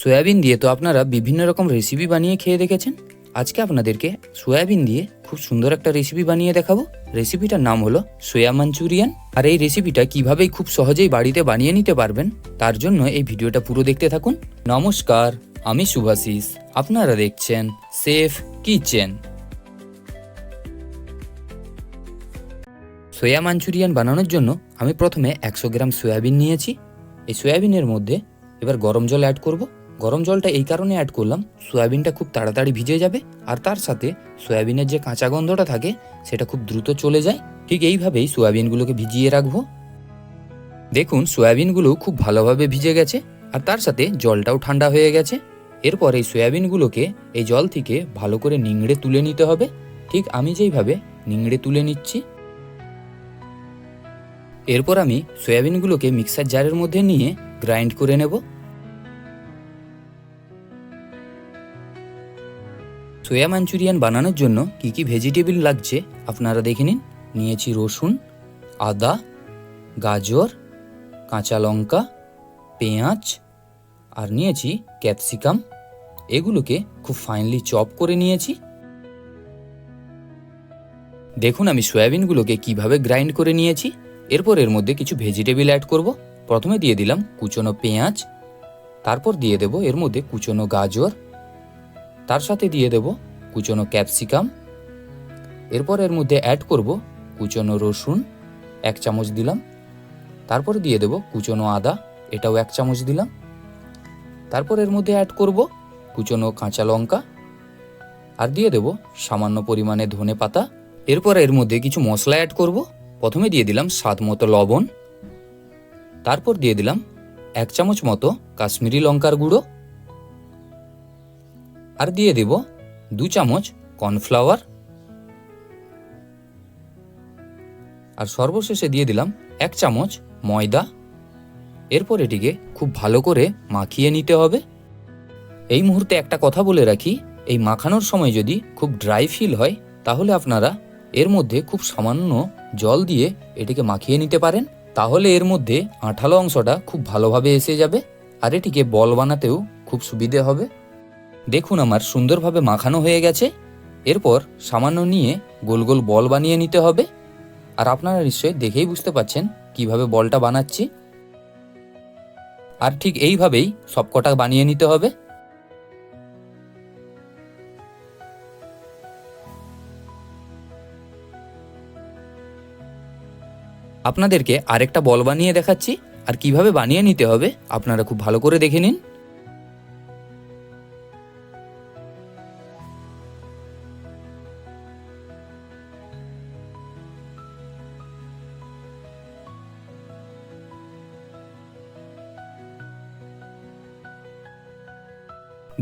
Soybean দিয়ে তো আপনারা বিভিন্ন রকম রেসিপি বানিয়ে খেয়ে দেখেছেন। আজকে আপনাদেরকে সয়াবিন দিয়ে খুব সুন্দর একটা রেসিপি বানিয়ে দেখাবো। রেসিপিটার নাম হলো সোয়া মাঞ্চুরিয়ান। আর এই রেসিপিটা কিভাবেই খুব সহজেই বাড়িতে বানিয়ে নিতে পারবেন তার জন্য এই ভিডিওটা পুরো দেখতে থাকুন। নমস্কার, আমি শুভাশিস, আপনারা দেখছেন সেফ কিচেন। সোয়া মাঞ্চুরিয়ান বানানোর জন্য আমি প্রথমে 100 গ্রাম সয়াবিন নিয়েছি। এই সয়াবিনের মধ্যে এবার গরম জল অ্যাড করব। গরম জলটা এই কারণে অ্যাড করলাম, সয়াবিনটা খুব তাড়াতাড়ি ভিজে যাবে আর তার সাথে সয়াবিনের যে কাঁচা গন্ধটা থাকে সেটা খুব দ্রুত চলে যায়। ঠিক এইভাবেই সয়াবিনগুলোকে ভিজিয়ে রাখবো। দেখুন সয়াবিনগুলো খুব ভালোভাবে ভিজে গেছে আর তার সাথে জলটাও ঠান্ডা হয়ে গেছে। এরপর এই সয়াবিনগুলোকে এই জল থেকে ভালো করে নিংড়ে তুলে নিতে হবে। ঠিক আমি যেইভাবে নিংড়ে তুলে নিচ্ছি। এরপর আমি সয়াবিনগুলোকে মিক্সার জারের মধ্যে নিয়ে গ্রাইন্ড করে নেব। সোয়া মাঞ্চুরিয়ান বানানোর জন্য কি কি ভেজিটেবল লাগছে আপনারা দেখে নিন। নিয়েছি রসুন, আদা, গাজর, কাঁচা লঙ্কা, পেঁয়াজ আর নিয়েছি ক্যাপসিকাম। এগুলোকে খুব ফাইনলি চপ করে নিয়েছি। দেখুন আমি সয়াবিনগুলোকে কিভাবে গ্রাইন্ড করে নিয়েছি। এরপর এর মধ্যে কিছু ভেজিটেবল অ্যাড করব। প্রথমে দিয়ে দিলাম কুচনো পেঁয়াজ, তারপর দিয়ে দেব এর মধ্যে কুচনো গাজর, তার সাথে দিয়ে দেব কুচনো ক্যাপসিকাম। এরপর এর মধ্যে অ্যাড করব কুচনো রসুন, 1 চামচ দিলাম। তারপর দিয়ে দেব কুচনো আদা, এটাও 1 চামচ দিলাম। তারপর এর মধ্যে অ্যাড করব কুচনো কাঁচা লঙ্কা আর দিয়ে দেব সামান্য পরিমাণে ধনে পাতা। এরপর এর মধ্যে কিছু মশলা অ্যাড করব। প্রথমে দিয়ে দিলাম স্বাদ মতো লবণ, তারপর দিয়ে দিলাম 1 চামচ মতো কাশ্মীরি লঙ্কার গুঁড়ো আর দিয়ে দেব 2 চামচ কর্নফ্লাওয়ার আর সর্বশেষে দিয়ে দিলাম 1 চামচ ময়দা। এরপর এটিকে খুব ভালো করে মাখিয়ে নিতে হবে। এই মুহূর্তে একটা কথা বলে রাখি, এই মাখানোর সময় যদি খুব ড্রাই ফিল হয় তাহলে আপনারা এর মধ্যে খুব সামান্য জল দিয়ে এটিকে মাখিয়ে নিতে পারেন। তাহলে এর মধ্যে আঠালো অংশটা খুব ভালোভাবে এসে যাবে আর এটিকে বল বানাতেও খুব সুবিধে হবে। দেখুন আমার সুন্দরভাবে মাখানো হয়ে গেছে। এরপর সামান্য নিয়ে গোল গোল বল বানিয়ে নিতে হবে। আর আপনারা নিশ্চয়ই দেখেই বুঝতে পারছেন কিভাবে বলটা বানাচ্ছি। আর ঠিক এইভাবেই সবকটা বানিয়ে নিতে হবে। আপনাদেরকে আরেকটা বল বানিয়ে দেখাচ্ছি আর কিভাবে বানিয়ে নিতে হবে আপনারা খুব ভালো করে দেখে নিন।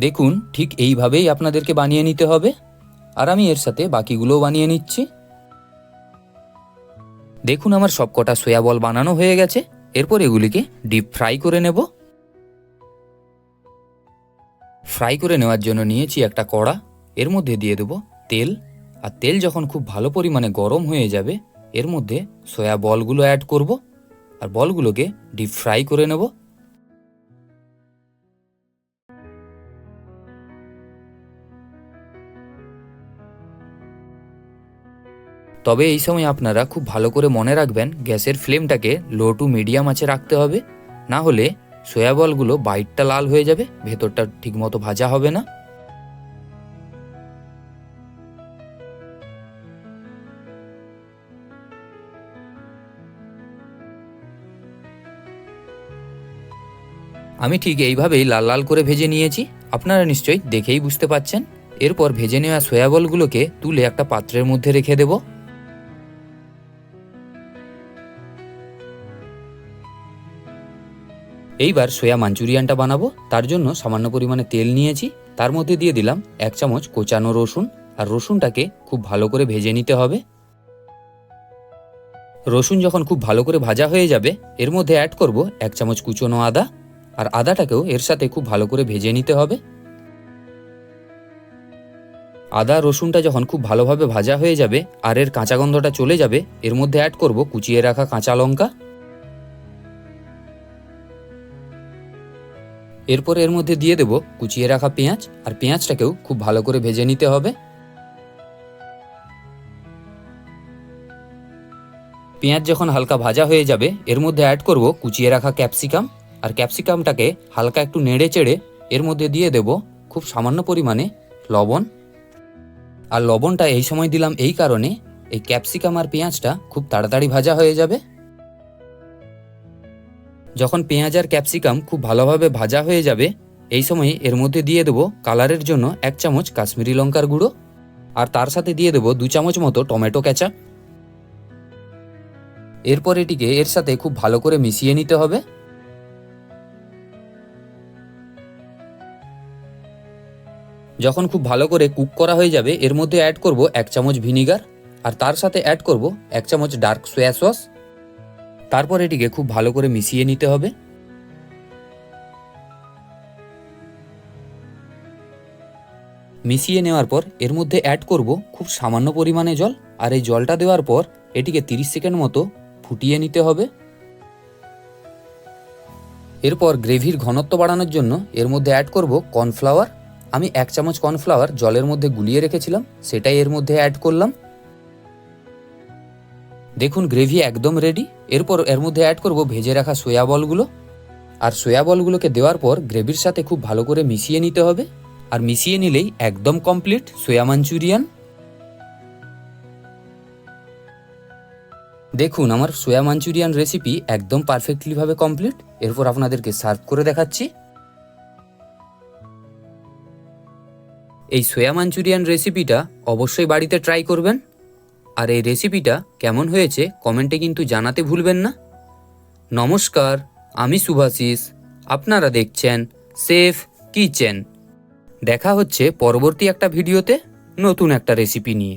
দেখুন ঠিক এইভাবেই আপনাদেরকে বানিয়ে নিতে হবে। আর আমি এর সাথে বাকিগুলোও বানিয়ে নিচ্ছি। দেখুন আমার সবকটা সোয়া বল বানানো হয়ে গেছে। এরপর এগুলিকে ডিপ ফ্রাই করে নেব। ফ্রাই করে নেওয়ার জন্য নিয়েছি একটা কড়া, এর মধ্যে দিয়ে দেব তেল। আর তেল যখন খুব ভালো পরিমাণে গরম হয়ে যাবে এর মধ্যে সোয়া বলগুলো অ্যাড করব আর বলগুলোকে ডিপ ফ্রাই করে নেব। তবে এই সময় আপনারা খুব ভালো করে মনে রাখবেন গ্যাসের ফ্লেমটাকে লো টু মিডিয়াম আঁচে রাখতে হবে, না হলে সোয়া বলগুলো বাইরটা লাল হয়ে যাবে, ভেতরটা ঠিকমতো ভাজা হবে না। আমি ঠিক এইভাবেই লাল লাল করে ভেজে নিয়েছি, আপনারা নিশ্চয়ই দেখেই বুঝতে পাচ্ছেন। এরপর ভেজে নেওয়া সোয়া বলগুলোকে তুলে একটা পাত্রের মধ্যে রেখে দেব। এইবার সোয়া মাঞ্চুরিয়ানটা বানাবো, তার জন্য সামান্য পরিমাণে তেল নিয়েছি। তার মধ্যে দিয়ে দিলাম 1 চামচ কোচানো রসুন আর রসুনটাকে খুব ভালো করে ভেজে নিতে হবে। রসুন যখন খুব ভালো করে ভাজা হয়ে যাবে এর মধ্যে অ্যাড করব 1 চামচ কুচনো আদা আর আদাটাকেও এর সাথে খুব ভালো করে ভেজে নিতে হবে। আদা রসুনটা যখন খুব ভালোভাবে ভাজা হয়ে যাবে আর এর কাঁচা গন্ধটা চলে যাবে এর মধ্যে অ্যাড করব কুচিয়ে রাখা কাঁচা লঙ্কা। এরপর এর মধ্যে দিয়ে দেব কুচিয়ে রাখা পেঁয়াজ, আর পেঁয়াজটাকেও খুব ভালো করে ভেজে নিতে হবে। পেঁয়াজ যখন হালকা ভাজা হয়ে যাবে এর মধ্যে অ্যাড করব কুচিয়ে রাখা ক্যাপসিকাম, আর ক্যাপসিকামটাকে হালকা একটু নেড়ে চেড়ে এর মধ্যে দিয়ে দেব খুব সামান্য পরিমাণে লবণ। আর লবণটা এই সময় দিলাম এই কারণে, এই ক্যাপসিকাম আর পেঁয়াজটা খুব তাড়াতাড়ি ভাজা হয়ে যাবে। যখন পেঁয়াজ আর ক্যাপসিকাম খুব ভালোভাবে ভাজা হয়ে যাবে এই সময় এর মধ্যে দিয়ে দেব কালারের জন্য 1 চামচ কাশ্মীরি লঙ্কার গুঁড়ো, আর তার সাথে দিয়ে দেব 2 চামচ মতো টমেটো কেচাপ। এরপর এটিকে এর সাথে খুব ভালো করে মিশিয়ে নিতে হবে। যখন খুব ভালো করে কুক করা হয়ে যাবে এর মধ্যে অ্যাড করব 1 চামচ ভিনিগার, আর তার সাথে অ্যাড করব 1 চামচ ডার্ক সোয়া সস। তারপর এটিকে খুব ভালো করে মিশিয়ে নিতে হবে। মিশিয়ে নেওয়ার পর এর মধ্যে অ্যাড করব খুব সামান্য পরিমাণে জল, আর এই জলটা দেওয়ার পর এটিকে 30 সেকেন্ড মতো ফুটিয়ে নিতে হবে। এরপর গ্রেভির ঘনত্ব বাড়ানোর জন্য এর মধ্যে অ্যাড করব কর্নফ্লাওয়ার। আমি 1 চামচ কর্নফ্লাওয়ার জলের মধ্যে গুলিয়ে রেখেছিলাম, সেটাই এর মধ্যে অ্যাড করলাম। দেখুন গ্রেভি একদম রেডি। এরপর এর মধ্যে অ্যাড করব ভেজে রাখা সয়া বলগুলো, আর সয়া বলগুলোকে দেওয়ার পর গ্রেভির সাথে খুব ভালো করে মিশিয়ে নিতে হবে। আর মিশিয়ে নিলেই একদম কমপ্লিট সয়া মাঞ্চুরিয়ান। দেখুন আমার সয়া মাঞ্চুরিয়ান রেসিপি একদম পারফেক্টলি ভাবে কমপ্লিট। এরপর আপনাদেরকে সার্ভ করে দেখাচ্ছি। এই সয়া মাঞ্চুরিয়ান রেসিপিটা অবশ্যই বাড়িতে ট্রাই করবেন, আর এই রেসিপিটা কেমন হয়েছে কমেন্টে কিন্তু জানাতে ভুলবেন না। নমস্কার, আমি শুভাশিস, আপনারা দেখছেন সেফ কিচেন। দেখা হচ্ছে পরবর্তী একটা ভিডিওতে নতুন একটা রেসিপি নিয়ে।